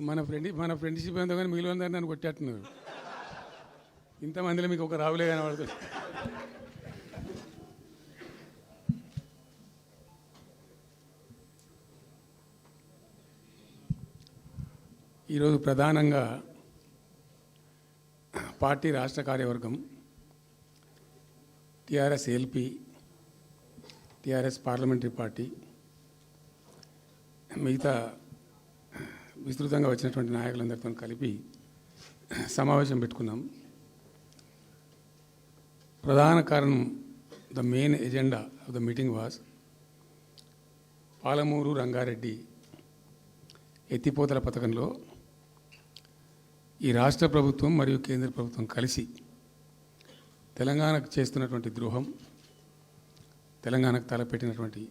మన ఫ్రెండ్షిప్ ఎంతో కానీ మిగిలిన నన్ను కొట్టేట్టున్నారు. ఇంతమందిలో మీకు ఒక రావులే కనబడుతుంది. ఈరోజు ప్రధానంగా పార్టీ రాష్ట్ర కార్యవర్గం, TRS LP, TRS parliamentary party, మిగతా విస్తృతంగా వచ్చినటువంటి నాయకులందరితో కలిపి సమావేశం పెట్టుకున్నాం. ప్రధాన కారణం, the main agenda of the meeting was Palamuru Rangareddy ఎత్తిపోతల పథకంలో ఈ రాష్ట్ర ప్రభుత్వం మరియు కేంద్ర ప్రభుత్వం కలిసి తెలంగాణకు చేస్తున్నటువంటి ద్రోహం, తెలంగాణకు తలపెట్టినటువంటి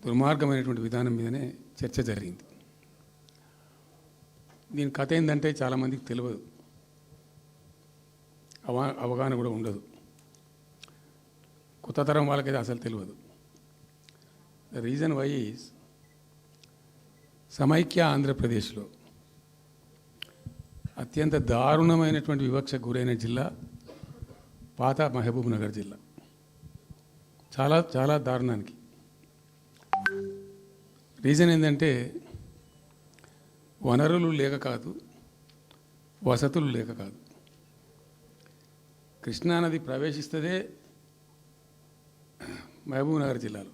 దుర్మార్గమైనటువంటి విధానం మీదనే చర్చ జరిగింది. దీని కథ ఏంటంటే చాలామందికి తెలియదు, అవగాహన కూడా ఉండదు. కొత్త తరం వాళ్ళకైతే అసలు తెలియదు. ద రీజన్ వై ఈజ్ సమైక్య ఆంధ్రప్రదేశ్లో అత్యంత దారుణమైనటువంటి వివక్షకు గురైన జిల్లా పాత మహబూబ్ నగర్ జిల్లా. చాలా చాలా దారుణానికి. రీజన్ ఏంటంటే వనరులు లేక కాదు, వసతులు లేక కాదు. కృష్ణానది ప్రవేశిస్తుందే మహబూబ్ నగర్ జిల్లాలో.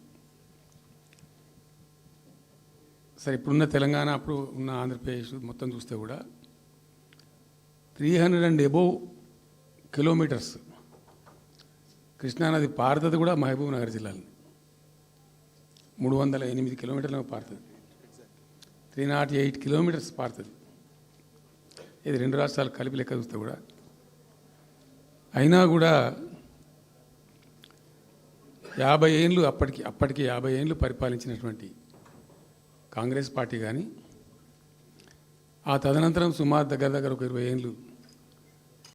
సరే, ఇప్పుడున్న తెలంగాణ, అప్పుడు ఉన్న ఆంధ్రప్రదేశ్ మొత్తం చూస్తే కూడా 300 and above కిలోమీటర్స్ కృష్ణానది పారుతుంది కూడా మహబూబ్ నగర్ జిల్లాలో. 308 కిలోమీటర్లకు పారుతుంది. 308 కిలోమీటర్స్ పారుతుంది. ఇది రెండు రాష్ట్రాలు కలిపి లెక్క చూస్తే కూడా. అయినా కూడా 50 ఏళ్ళు అప్పటికి 50 ఏళ్ళు పరిపాలించినటువంటి కాంగ్రెస్ పార్టీ కానీ, ఆ తదనంతరం సుమారు దగ్గర ఒక 20 ఏళ్ళు